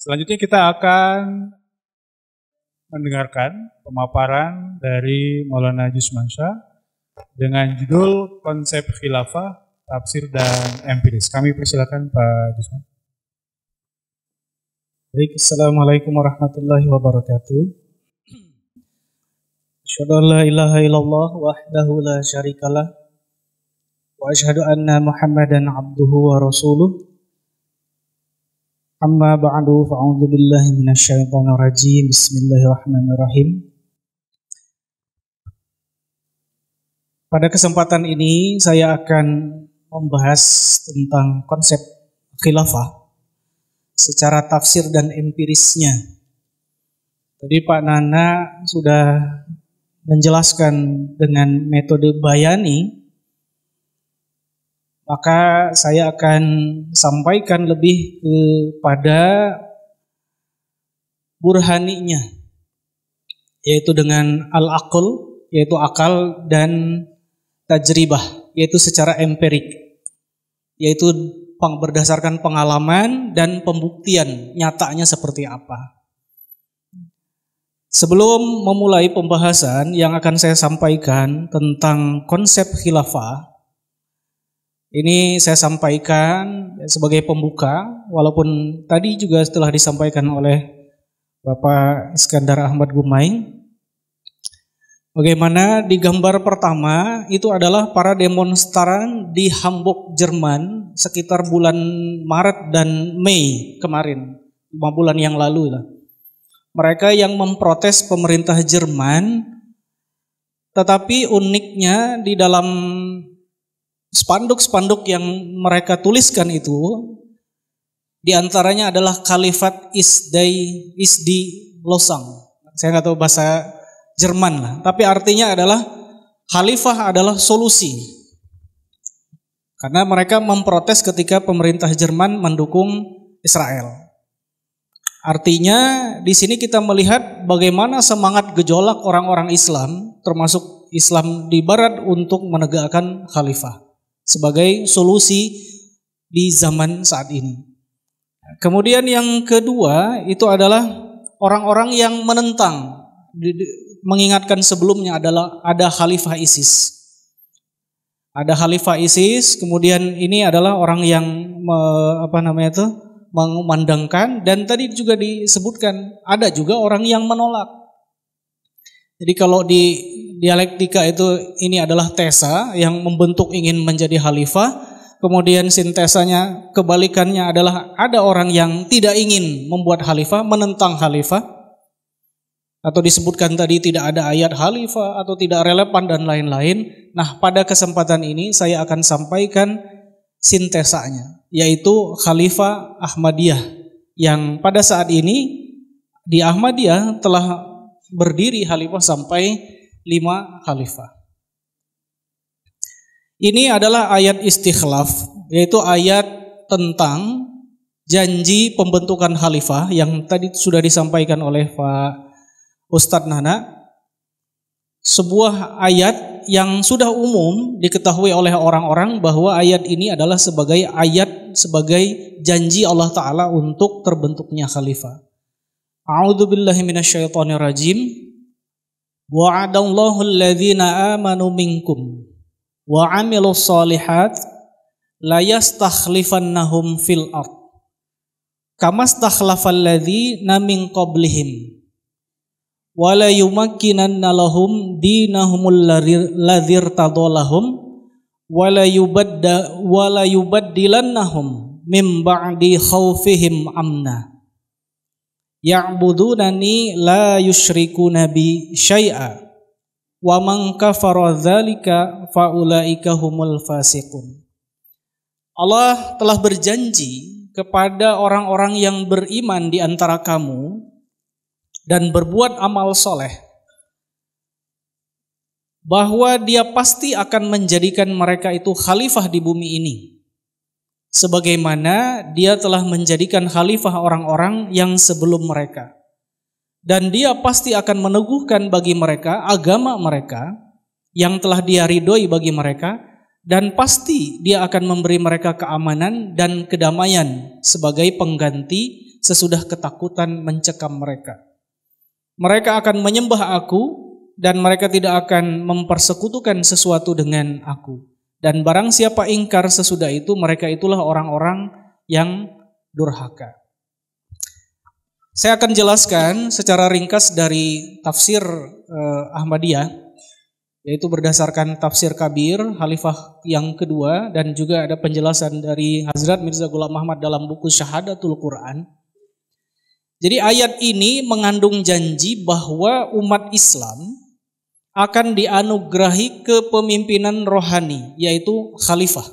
Selanjutnya kita akan mendengarkan pemaparan dari Maulana Jusmansyah dengan judul Konsep Khilafah, Tafsir dan Empiris. Kami persilakan Pak Jusman. Baik, Assalamualaikum warahmatullahi wabarakatuh. Asyhadu an la ilaha illallah wahdahu la syarikalah wa asyhadu anna Muhammadan abduhu wa rasuluh. Amma ba'du, fa'udzu billahi minasyaitonir rajim. Bismillahirrahmanirrahim. Pada kesempatan ini saya akan membahas tentang konsep khilafah secara tafsir dan empirisnya. Tadi Pak Nana sudah menjelaskan dengan metode bayani, maka saya akan sampaikan lebih kepada burhaninya, yaitu dengan al-aql, yaitu akal, dan tajribah, yaitu secara empirik, yaitu berdasarkan pengalaman dan pembuktian nyatanya seperti apa. Sebelum memulai pembahasan yang akan saya sampaikan tentang konsep khilafah, ini saya sampaikan sebagai pembuka, walaupun tadi juga telah disampaikan oleh Bapak Iskandar Ahmad Gumaing. Bagaimana di gambar pertama itu adalah para demonstran di Hamburg, Jerman sekitar bulan Maret dan Mei kemarin, 5 bulan yang lalu lah. Mereka yang memprotes pemerintah Jerman, tetapi uniknya di dalam spanduk-spanduk yang mereka tuliskan itu, di antaranya adalah Khalifat Isdi Losang. Saya nggak tahu bahasa Jerman lah, tapi artinya adalah khalifah adalah solusi. Karena mereka memprotes ketika pemerintah Jerman mendukung Israel. Artinya di sini kita melihat bagaimana semangat gejolak orang-orang Islam, termasuk Islam di Barat, untuk menegakkan khalifah sebagai solusi di zaman saat ini. Kemudian yang kedua itu adalah orang-orang yang menentang, mengingatkan sebelumnya adalah ada khalifah ISIS. Ada khalifah ISIS, kemudian ini adalah orang yang mengumandangkan, dan tadi juga disebutkan ada juga orang yang menolak. Jadi kalau di dialektika itu ini adalah tesa yang membentuk ingin menjadi khalifah, kemudian sintesanya kebalikannya adalah ada orang yang tidak ingin membuat khalifah, menentang khalifah, atau disebutkan tadi tidak ada ayat khalifah atau tidak relevan dan lain-lain. Nah, pada kesempatan ini saya akan sampaikan sintesanya, yaitu Khalifah Ahmadiyah, yang pada saat ini di Ahmadiyah telah berdiri khalifah sampai 5 khalifah. Ini adalah ayat istikhlaf, yaitu ayat tentang janji pembentukan khalifah yang tadi sudah disampaikan oleh Pak Ustadz Nana. Sebuah ayat yang sudah umum diketahui oleh orang-orang bahwa ayat ini adalah sebagai janji Allah Ta'ala untuk terbentuknya khalifah. A'udzu billahi minasyaitonir rajim. Wa'adallahu alladhina amanu minkum wa 'amilus shalihat la yastakhlifannahum fil ard kama stakhlafal ladzina min qablihim wa la yumakkinanna lahum dinahumul ladzir tadallahum wa la yubaddilannahum min ba'di khaufihim amna ya'budunani la yusyrikuna bi syai'a wa man kafara dzalika faulaika humul fasiqun. Allah telah berjanji kepada orang-orang yang beriman di antara kamu dan berbuat amal soleh bahwa Dia pasti akan menjadikan mereka itu khalifah di bumi ini, sebagaimana Dia telah menjadikan khalifah orang-orang yang sebelum mereka. Dan Dia pasti akan meneguhkan bagi mereka agama mereka yang telah Dia ridhoi bagi mereka, dan pasti dia akan memberi mereka keamanan dan kedamaian sebagai pengganti sesudah ketakutan mencekam mereka. Mereka akan menyembah aku dan mereka tidak akan mempersekutukan sesuatu dengan aku. Dan barang siapa ingkar sesudah itu, mereka itulah orang-orang yang durhaka. Saya akan jelaskan secara ringkas dari tafsir Ahmadiyah, yaitu berdasarkan tafsir Kabir, Khalifah yang kedua, dan juga ada penjelasan dari Hazrat Mirza Ghulam Ahmad dalam buku Syahadatul Quran. Jadi ayat ini mengandung janji bahwa umat Islam akan dianugerahi kepemimpinan rohani, yaitu khalifah.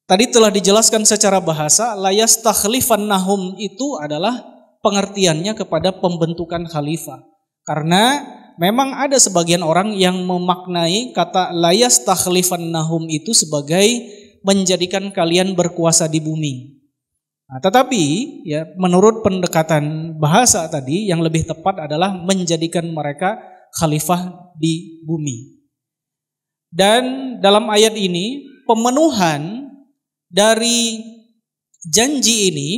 Tadi telah dijelaskan secara bahasa, la yastakhlifannahum itu adalah pengertiannya kepada pembentukan khalifah. Karena memang ada sebagian orang yang memaknai kata la yastakhlifannahum itu sebagai menjadikan kalian berkuasa di bumi. Nah, tetapi ya menurut pendekatan bahasa tadi yang lebih tepat adalah menjadikan mereka khalifah di bumi. Dan dalam ayat ini pemenuhan dari janji ini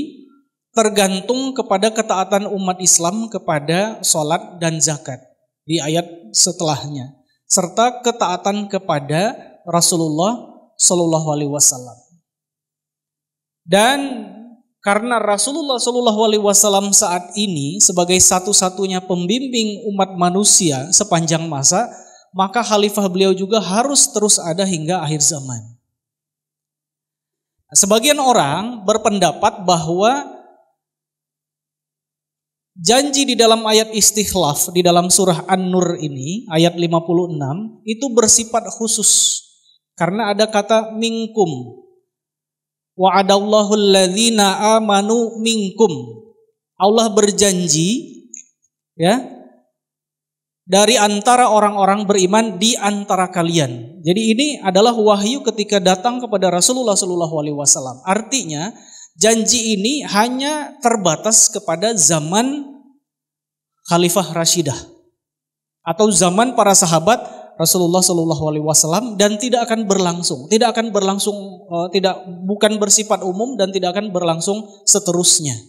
tergantung kepada ketaatan umat Islam kepada sholat dan zakat di ayat setelahnya, serta ketaatan kepada Rasulullah Shallallahu Alaihi Wasallam. Dan karena Rasulullah Shallallahu Alaihi Wasallam saat ini sebagai satu-satunya pembimbing umat manusia sepanjang masa, maka khalifah beliau juga harus terus ada hingga akhir zaman. Sebagian orang berpendapat bahwa janji di dalam ayat istikhlaf di dalam surah An-Nur ini ayat 56 itu bersifat khusus karena ada kata minkum. Wa'adallahu alladzina amanu minkum. Allah berjanji ya dari antara orang-orang beriman di antara kalian. Jadi ini adalah wahyu ketika datang kepada Rasulullah SAW. Artinya janji ini hanya terbatas kepada zaman Khalifah Rashidah atau zaman para sahabat Rasulullah SAW dan tidak akan berlangsung, bukan bersifat umum dan tidak akan berlangsung seterusnya.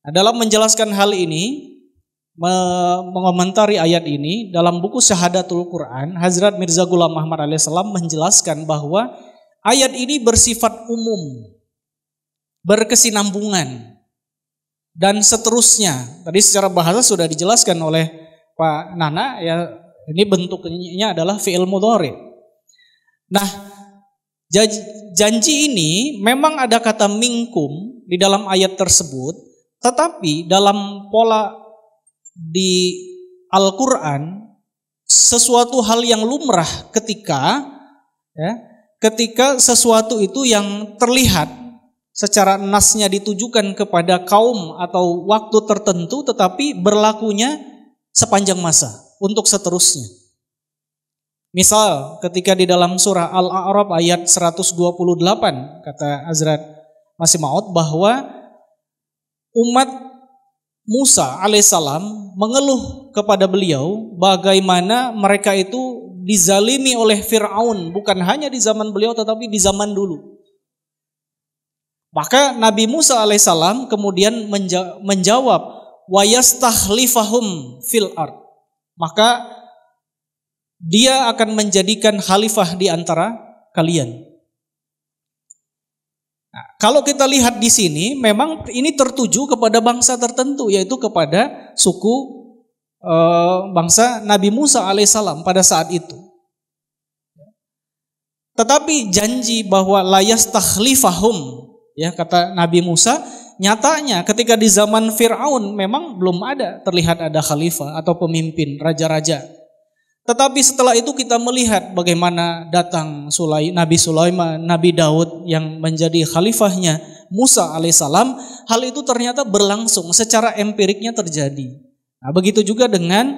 Nah, dalam menjelaskan hal ini, mengomentari ayat ini dalam buku Syahadatul Quran, Hazrat Mirza Ghulam Ahmad alaihissalam menjelaskan bahwa ayat ini bersifat umum, berkesinambungan dan seterusnya. Tadi secara bahasa sudah dijelaskan oleh Pak Nana ya, ini bentuknya adalah fi'il mudhari. Nah, janji ini memang ada kata minkum di dalam ayat tersebut, tetapi dalam pola di Al-Quran sesuatu hal yang lumrah ketika sesuatu itu yang terlihat secara nasnya ditujukan kepada kaum atau waktu tertentu tetapi berlakunya sepanjang masa untuk seterusnya. Misal ketika di dalam surah Al-A'raf ayat 128 kata Hazrat Masih Maud bahwa umat Musa alaihissalam mengeluh kepada beliau bagaimana mereka itu dizalimi oleh Fir'aun bukan hanya di zaman beliau tetapi di zaman dulu. Maka Nabi Musa alaihissalam kemudian menjawab wa yastakhlifahum fil ard. Maka dia akan menjadikan khalifah di antara kalian. Nah, kalau kita lihat di sini, memang ini tertuju kepada bangsa tertentu, yaitu kepada suku bangsa Nabi Musa alaihissalam pada saat itu. Tetapi janji bahwa la yastakhlifahum, ya kata Nabi Musa, nyatanya ketika di zaman Fir'aun memang belum terlihat ada khalifah atau pemimpin raja-raja. Tetapi setelah itu kita melihat bagaimana datang Nabi Sulaiman, Nabi Daud yang menjadi khalifahnya Musa alaihissalam, hal itu ternyata berlangsung secara empiriknya terjadi. Nah, begitu juga dengan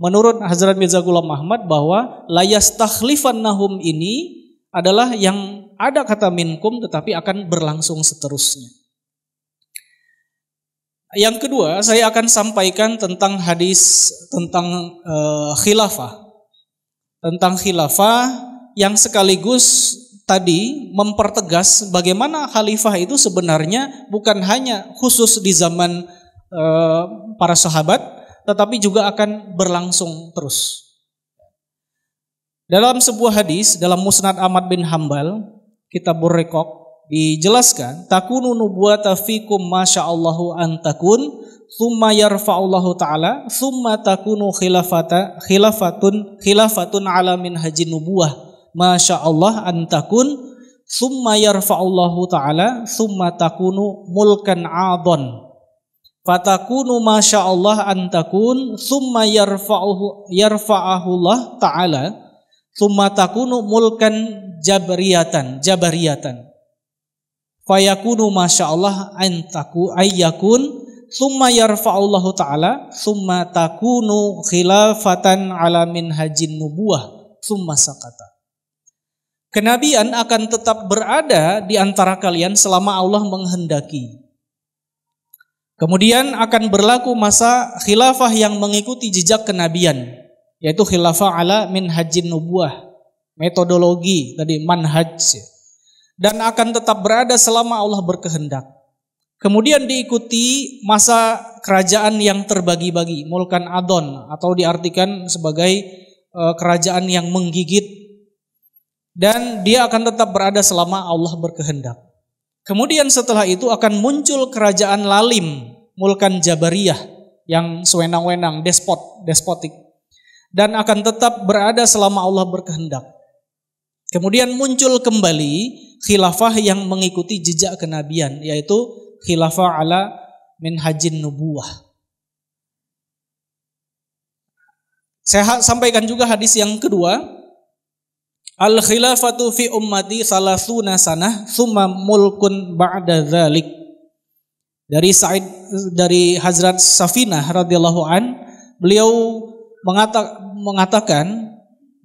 menurut Hazrat Mirza Ghulam Ahmad bahwa la yastakhlifannahum ini adalah yang ada kata minkum tetapi akan berlangsung seterusnya. Yang kedua, saya akan sampaikan tentang hadis tentang khilafah. Tentang khilafah yang sekaligus tadi mempertegas bagaimana khalifah itu sebenarnya bukan hanya khusus di zaman para sahabat, tetapi juga akan berlangsung terus. Dalam sebuah hadis dalam Musnad Ahmad bin Hambal, Kitabur Riqaq, dijelaskan takunu nubuwata fikum masyaallahu an takun thumma yarfa'ullahu ta'ala thumma takunu khilafatun ala minhajin nubuwah masyaallah an takun thumma yarfa'ullahu ta'ala thumma takunu mulkan 'adhan fatakunu masyaallah an takun thumma yarfa'ahullah ta'ala thumma takunu mulkan jabariyatan fayakunu masyaallah an taku ayyakun thumma yarfa'ullahu ta'ala thumma takunu khilafatan ala minhajin nubuwah thumma sakata. Kenabian akan tetap berada di antara kalian selama Allah menghendaki. Kemudian akan berlaku masa khilafah yang mengikuti jejak kenabian, yaitu khilafah ala minhajin nubuwah, metodologi tadi manhaj, dan akan tetap berada selama Allah berkehendak. Kemudian diikuti masa kerajaan yang terbagi-bagi, mulkan adon, atau diartikan sebagai kerajaan yang menggigit, dan dia akan tetap berada selama Allah berkehendak. Kemudian setelah itu akan muncul kerajaan lalim, mulkan jabariyah, yang sewenang-wenang, despotik, dan akan tetap berada selama Allah berkehendak. Kemudian muncul kembali khilafah yang mengikuti jejak kenabian, yaitu khilafah ala minhajin nubuwah. Saya sampaikan juga hadis yang kedua. Al khilafatu fi ummati salasuna sanah thumma mulkun ba'da dzalik. Dari Hazrat Safinah radhiyallahu an, beliau mengatakan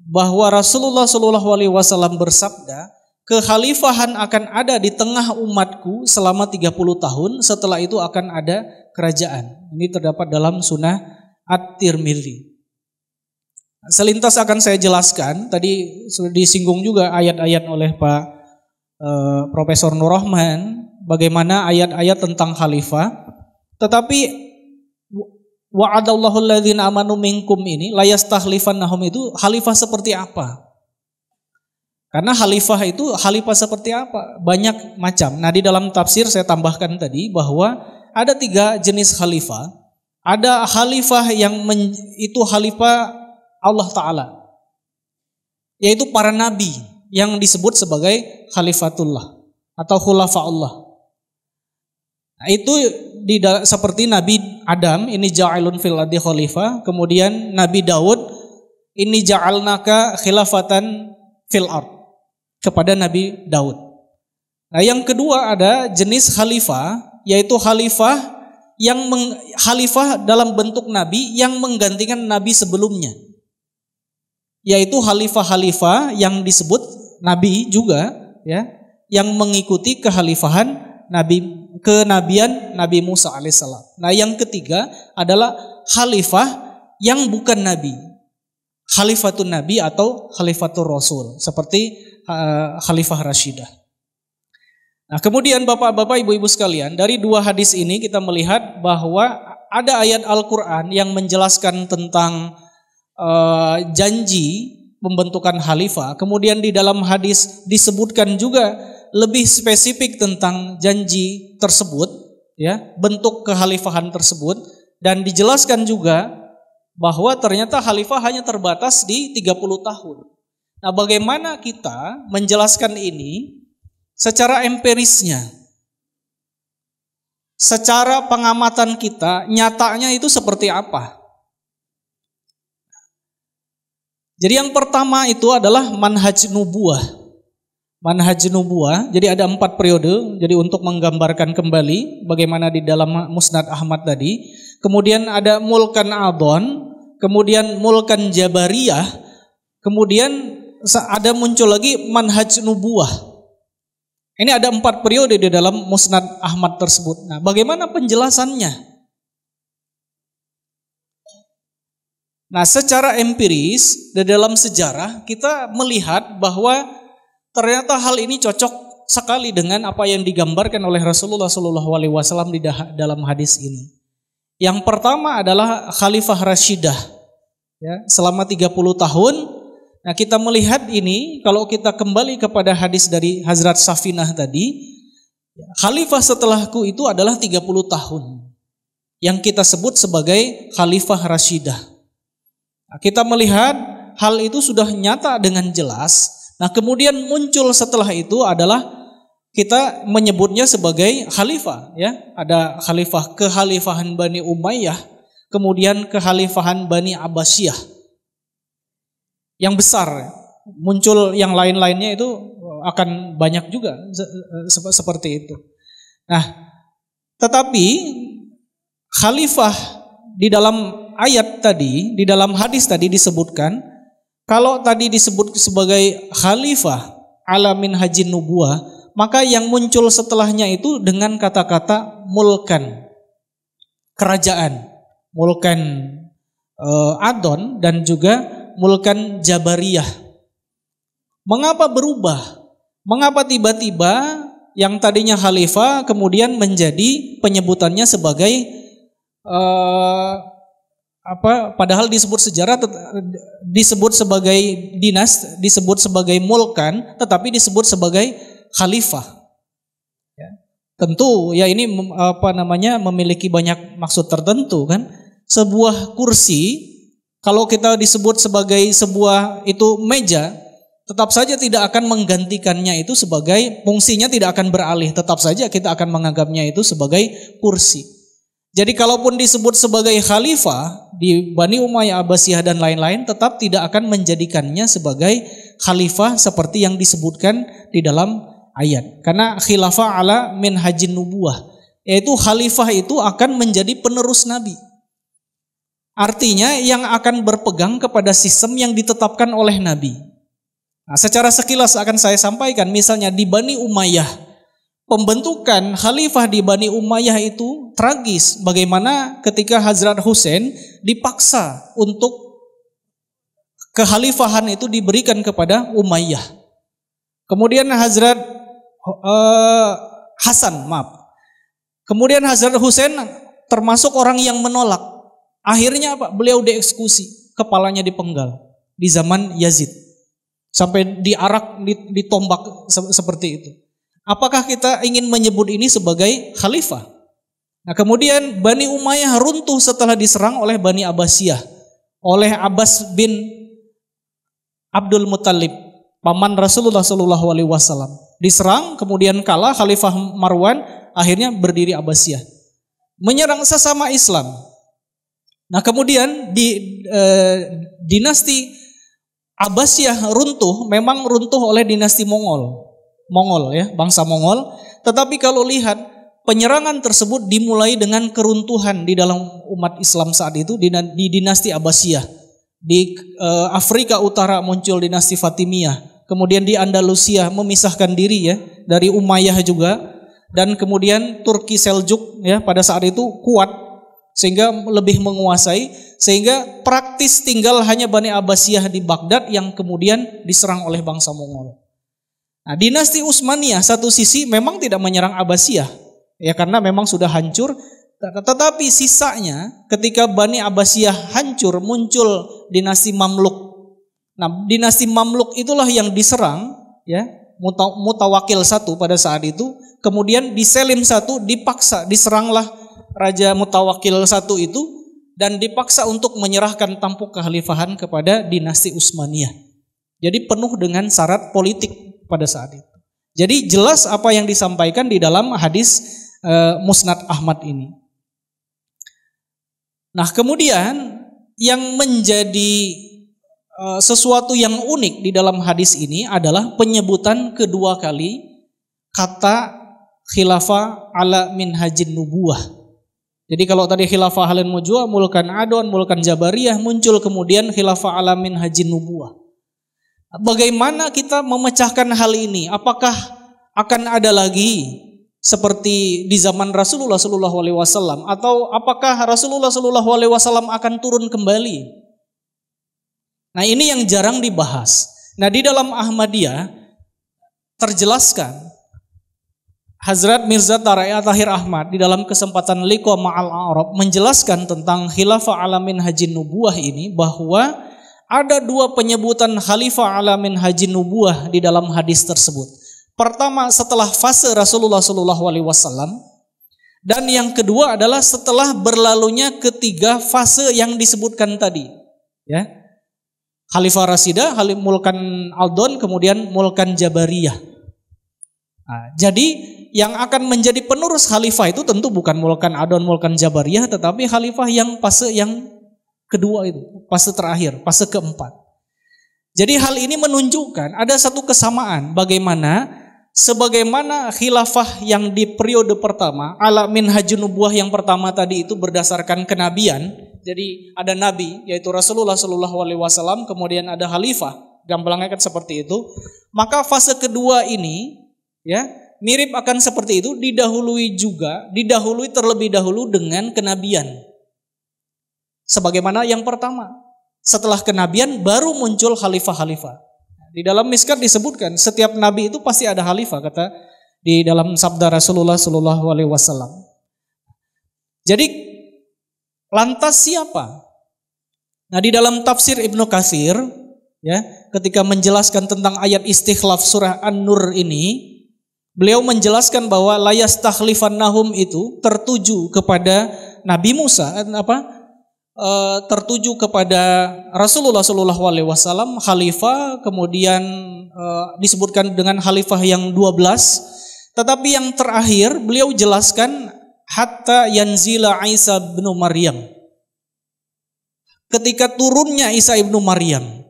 bahwa Rasulullah sallallahu alaihi wasallam bersabda, kekhalifahan akan ada di tengah umatku selama 30 tahun, setelah itu akan ada kerajaan. Ini terdapat dalam Sunnah At-Tirmidzi. Selintas akan saya jelaskan, tadi sudah disinggung juga ayat-ayat oleh Pak Profesor Nur Rahman, bagaimana ayat-ayat tentang khalifah. Tetapi wa'adallahu alladzina amanu minkum ini la yastakhlifannahum itu khalifah seperti apa? Karena khalifah itu khalifah seperti apa? Banyak macam. Nah, di dalam tafsir saya tambahkan tadi bahwa ada 3 jenis khalifah. Ada khalifah yang itu khalifah Allah Ta'ala, yaitu para nabi yang disebut sebagai khalifatullah atau khulafa Allah. Nah, itu seperti Nabi Adam, ini ja'ilun fil ardi khalifah. Kemudian Nabi Daud, ini ja'alnaka khilafatan fil ard, kepada Nabi Daud. Nah, yang kedua ada jenis khalifah, yaitu khalifah dalam bentuk nabi yang menggantikan nabi sebelumnya, yaitu khalifah-khalifah yang disebut nabi juga, ya, yang mengikuti kekhalifahan kenabian Nabi Musa alaihissalam. Nah, yang ketiga adalah khalifah yang bukan nabi, khalifatun nabi atau khalifatul rasul, seperti khalifah Rashidah. Nah, kemudian Bapak-bapak, Ibu-ibu sekalian, dari 2 hadis ini kita melihat bahwa ada ayat Al-Quran yang menjelaskan tentang janji pembentukan khalifah. Kemudian di dalam hadis disebutkan juga lebih spesifik tentang janji tersebut, ya, bentuk kekhalifahan tersebut, dan dijelaskan juga bahwa ternyata khalifah hanya terbatas di 30 tahun. Nah, bagaimana kita menjelaskan ini secara empirisnya? Secara pengamatan kita, nyatanya itu seperti apa? Jadi yang pertama itu adalah manhaj nubuwah. Manhaj nubuwah, jadi ada 4 periode, jadi untuk menggambarkan kembali bagaimana di dalam Musnad Ahmad tadi. Kemudian ada mulkan adon, kemudian mulkan jabariyah, kemudian ada muncul lagi manhaj nubuwah. Ini ada 4 periode di dalam Musnad Ahmad tersebut. Nah, bagaimana penjelasannya? Nah, secara empiris di dalam sejarah kita melihat bahwa ternyata hal ini cocok sekali dengan apa yang digambarkan oleh Rasulullah SAW di dalam hadis ini. Yang pertama adalah Khalifah Rashidah, ya, selama 30 tahun. Nah, kita melihat ini kalau kita kembali kepada hadis dari Hazrat Safinah tadi, Khalifah setelahku itu adalah 30 tahun yang kita sebut sebagai Khalifah Rashidah. Nah, kita melihat hal itu sudah nyata dengan jelas. Nah, kemudian muncul setelah itu adalah kita menyebutnya sebagai khalifah, ya. Ada kekhalifahan Bani Umayyah, kemudian kekhalifahan Bani Abbasiyah. Yang besar, muncul yang lain-lainnya itu akan banyak juga seperti itu. Nah, tetapi khalifah di dalam ayat tadi, di dalam hadis tadi disebutkan, kalau tadi disebut sebagai khalifah ala minhajin nubuwah, maka yang muncul setelahnya itu dengan kata-kata mulkan, kerajaan, mulkan adon dan juga mulkan jabariyah. Mengapa berubah? Mengapa tiba-tiba yang tadinya khalifah kemudian menjadi penyebutannya sebagai padahal disebut sejarah, disebut sebagai dinas, disebut sebagai mulkan, tetapi disebut sebagai khalifah. Ya. Tentu ya ini memiliki banyak maksud tertentu kan. Sebuah kursi kalau kita disebut sebagai sebuah itu meja, tetap saja tidak akan menggantikannya itu sebagai fungsinya, tidak akan beralih, tetap saja kita akan menganggapnya itu sebagai kursi. Jadi kalaupun disebut sebagai khalifah di Bani Umayyah, Abbasiyah dan lain-lain, tetap tidak akan menjadikannya sebagai khalifah seperti yang disebutkan di dalam ayat. Karena khilafah ala minhajin nubuwah, yaitu khalifah itu akan menjadi penerus Nabi. Artinya yang akan berpegang kepada sistem yang ditetapkan oleh Nabi. Nah, secara sekilas akan saya sampaikan, misalnya di Bani Umayyah, pembentukan khalifah di Bani Umayyah itu tragis. Bagaimana ketika Hazrat Husain dipaksa untuk kekhalifahan itu diberikan kepada Umayyah. Kemudian Hazrat Kemudian Hazrat Husain termasuk orang yang menolak. Akhirnya apa? Beliau dieksekusi, kepalanya dipenggal di zaman Yazid. Sampai diarak, ditombak seperti itu. Apakah kita ingin menyebut ini sebagai khalifah? Nah, kemudian Bani Umayyah runtuh setelah diserang oleh Bani Abbasiyah, oleh Abbas bin Abdul Muttalib, paman Rasulullah SAW. Diserang, kemudian kalah, Khalifah Marwan, akhirnya berdiri Abbasiyah, menyerang sesama Islam. Nah, kemudian di dinasti Abbasiyah runtuh, memang runtuh oleh dinasti Mongol ya, bangsa Mongol. Tetapi kalau lihat penyerangan tersebut dimulai dengan keruntuhan di dalam umat Islam saat itu di dinasti Abbasiyah. Di Afrika Utara muncul dinasti Fatimiyah. Kemudian di Andalusia memisahkan diri ya dari Umayyah juga, dan kemudian Turki Seljuk ya pada saat itu kuat sehingga lebih menguasai, sehingga praktis tinggal hanya Bani Abbasiyah di Baghdad yang kemudian diserang oleh bangsa Mongol. Nah, dinasti Utsmaniyah satu sisi memang tidak menyerang Abbasiyah, ya karena memang sudah hancur. Tetapi sisanya ketika Bani Abbasiyah hancur, muncul dinasti Mamluk. Nah, dinasti Mamluk itulah yang diserang, ya Mutawakil satu pada saat itu. Kemudian di Selim satu dipaksa, diseranglah Raja Mutawakil satu itu dan dipaksa untuk menyerahkan tampuk kekhalifahan kepada dinasti Utsmaniyah. Jadi penuh dengan syarat politik pada saat itu. Jadi jelas apa yang disampaikan di dalam hadis Musnad Ahmad ini. Nah, kemudian yang menjadi sesuatu yang unik di dalam hadis ini adalah penyebutan kedua kali kata khilafah ala minhajin nubuwah. Jadi kalau tadi khilafah ala nubuwah, mulkan adon, mulkan jabariyah, muncul kemudian khilafah ala minhajin nubuwah. Bagaimana kita memecahkan hal ini? Apakah akan ada lagi seperti di zaman Rasulullah SAW, atau apakah Rasulullah SAW akan turun kembali Nah, ini yang jarang dibahas. Nah, di dalam Ahmadiyah terjelaskan Hazrat Mirza Taraiya Tahir Ahmad di dalam kesempatan Liqa Ma'al A'rab menjelaskan tentang khilafah ala minhajin nubuwah ini, bahwa ada dua penyebutan khalifah ala minhajin nubuwah di dalam hadis tersebut. Pertama setelah fase Rasulullah SAW, dan yang kedua adalah setelah berlalunya ketiga fase yang disebutkan tadi, ya. Khalifah Rasidah, Mulkan Aldon, kemudian Mulkan Jabariyah. Nah, jadi yang akan menjadi penerus khalifah itu tentu bukan Mulkan Aldon, Mulkan Jabariyah, tetapi khalifah yang fase yang kedua itu, fase terakhir, fase keempat. Jadi hal ini menunjukkan ada satu kesamaan sebagaimana khilafah yang di periode pertama, ala minhajun nubuwah yang pertama tadi itu berdasarkan kenabian. Jadi ada nabi yaitu Rasulullah SAW, kemudian ada khalifah, gamblangnya kan seperti itu. Maka fase kedua ini, ya, mirip akan seperti itu, didahului terlebih dahulu dengan kenabian. Sebagaimana yang pertama, setelah kenabian baru muncul khalifah-khalifah. Di dalam Miskat disebutkan setiap nabi itu pasti ada khalifah, kata di dalam sabda Rasulullah SAW. Jadi lantas siapa? Nah, di dalam tafsir Ibnu Katsir, ya, ketika menjelaskan tentang ayat istikhlaf surah An-Nur ini, beliau menjelaskan bahwa la yastakhlifannahum itu tertuju kepada Nabi Musa, tertuju kepada Rasulullah SAW, khalifah, kemudian disebutkan dengan khalifah yang 12, tetapi yang terakhir beliau jelaskan hatta yanzila Isa bin Maryam, ketika turunnya Isa ibnu Maryam.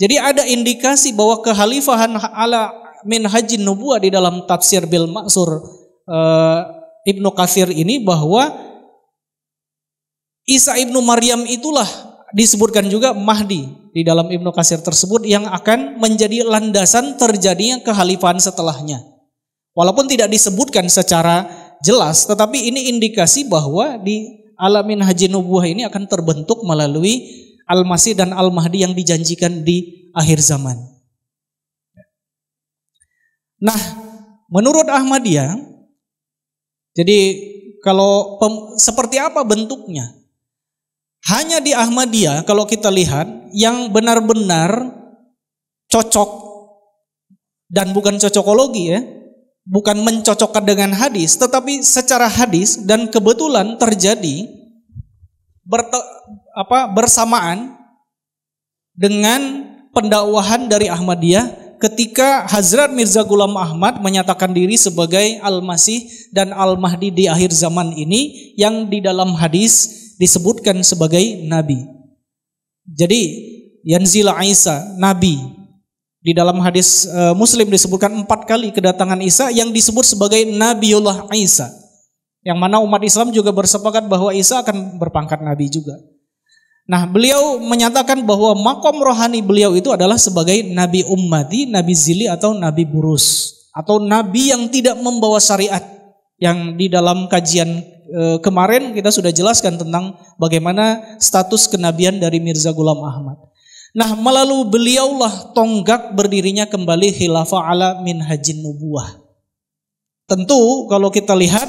Jadi ada indikasi bahwa kekhalifahan ala minhajin nubuwah di dalam tafsir Bil Ma'sur Ibnu Katsir ini, bahwa Isa ibnu Maryam itulah disebutkan juga Mahdi di dalam Ibnu Katsir tersebut, yang akan menjadi landasan terjadinya kekhalifahan setelahnya. Walaupun tidak disebutkan secara jelas, tetapi ini indikasi bahwa di ala minhajin nubuwah ini akan terbentuk melalui Al-Masih dan Al-Mahdi yang dijanjikan di akhir zaman. Nah, menurut Ahmadiyah, jadi kalau seperti apa bentuknya? Hanya di Ahmadiyah kalau kita lihat yang benar-benar cocok, dan bukan cocokologi, ya, bukan mencocokkan dengan hadis, tetapi secara hadis dan kebetulan terjadi bersamaan dengan pendakwahan dari Ahmadiyah ketika Hazrat Mirza Ghulam Ahmad menyatakan diri sebagai Al-Masih dan Al-Mahdi di akhir zaman ini, yang di dalam hadis disebutkan sebagai Nabi. Jadi yanzila Isa, Nabi. Di dalam hadis Muslim disebutkan 4 kali kedatangan Isa yang disebut sebagai Nabiullah Isa, yang mana umat Islam juga bersepakat bahwa Isa akan berpangkat Nabi juga. Nah, beliau menyatakan bahwa makom rohani beliau itu adalah sebagai Nabi Ummati, Nabi Zili atau Nabi Burus, atau Nabi yang tidak membawa syariat, yang di dalam kajian kemarin kita sudah jelaskan tentang bagaimana status kenabian dari Mirza Ghulam Ahmad. Nah, melalui beliaulah tonggak berdirinya kembali khilafah ala minhajin nubuwah. Tentu kalau kita lihat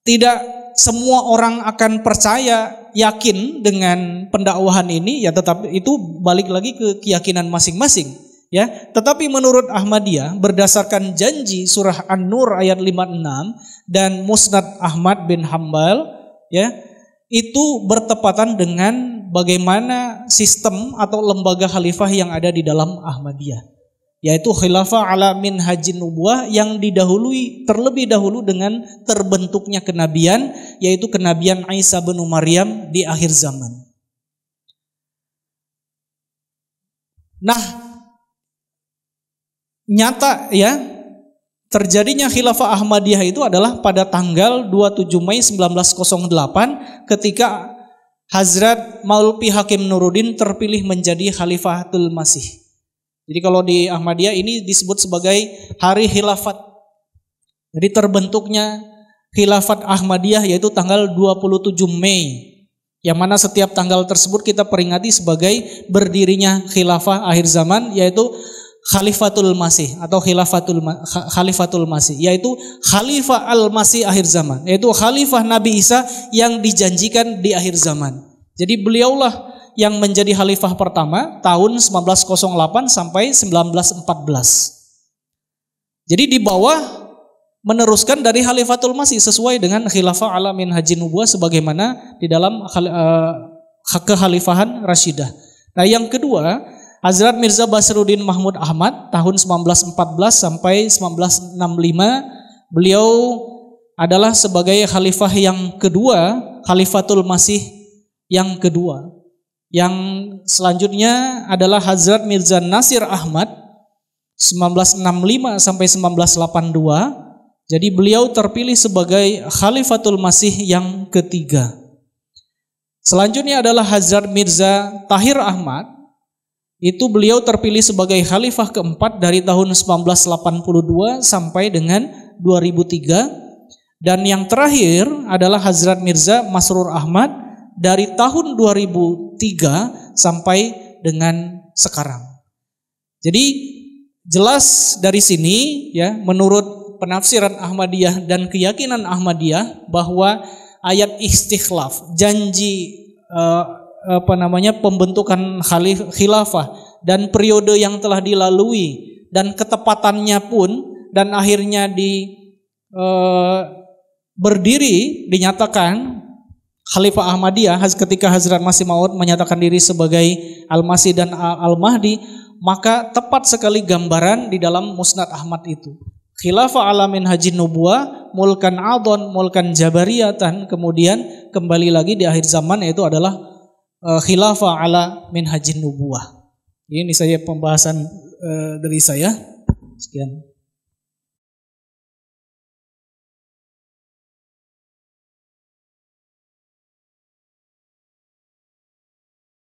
tidak semua orang akan percaya, yakin dengan pendakwahan ini, ya, tetapi itu balik lagi ke keyakinan masing-masing, ya. Tetapi menurut Ahmadiyah berdasarkan janji surah An-Nur ayat 56 dan Musnad Ahmad bin Hambal, ya, itu bertepatan dengan bagaimana sistem atau lembaga khalifah yang ada di dalam Ahmadiyah, yaitu khilafah ala minhajin nubuwah yang didahului terlebih dahulu dengan terbentuknya kenabian, yaitu kenabian Isa bin Maryam di akhir zaman. Nah, nyata, ya, terjadinya khilafah Ahmadiyah itu adalah pada tanggal 27 Mei 1908 ketika Hazrat Maulvi Hakim Nuruddin terpilih menjadi Khalifatul Masih. Jadi kalau di Ahmadiyah ini disebut sebagai hari khilafat. Jadi terbentuknya khilafat Ahmadiyah yaitu tanggal 27 Mei Yang mana setiap tanggal tersebut kita peringati sebagai berdirinya khilafah akhir zaman, yaitu Khalifatul Masih atau Khalifatul Masih, yaitu Khalifah Al-Masih akhir zaman, yaitu Khalifah Nabi Isa yang dijanjikan di akhir zaman. Jadi beliaulah yang menjadi khalifah pertama tahun 1908 sampai 1914. Jadi di bawah meneruskan dari Khalifatul Masih sesuai dengan khilafah ala minhajin nubuwah sebagaimana di dalam kekhalifahan Rasyidah. Nah, yang kedua, Hazrat Mirza Basruddin Mahmud Ahmad tahun 1914 sampai 1965, beliau adalah sebagai khalifah yang kedua, Khalifatul Masih yang kedua. Yang selanjutnya adalah Hazrat Mirza Nasir Ahmad 1965 sampai 1982. Jadi beliau terpilih sebagai Khalifatul Masih yang ketiga. Selanjutnya adalah Hazrat Mirza Tahir Ahmad. Itu beliau terpilih sebagai khalifah keempat dari tahun 1982 sampai dengan 2003. Dan yang terakhir adalah Hazrat Mirza Masrur Ahmad dari tahun 2003 sampai dengan sekarang. Jadi jelas dari sini ya, menurut penafsiran Ahmadiyah dan keyakinan Ahmadiyah bahwa ayat istikhlaf, janji pembentukan khilafah dan periode yang telah dilalui dan ketepatannya pun dan akhirnya berdiri dinyatakan Khalifah Ahmadiyah ketika Hazrat Masih Maud menyatakan diri sebagai Al-Masih dan Al-Mahdi, maka tepat sekali gambaran di dalam Musnad Ahmad itu. Khilafah ala minhajin nubuwah, mulkan adon, mulkan jabariyatan, kemudian kembali lagi di akhir zaman yaitu adalah khilafah ala minhajin nubuwah. Ini saja pembahasan dari saya. Sekian.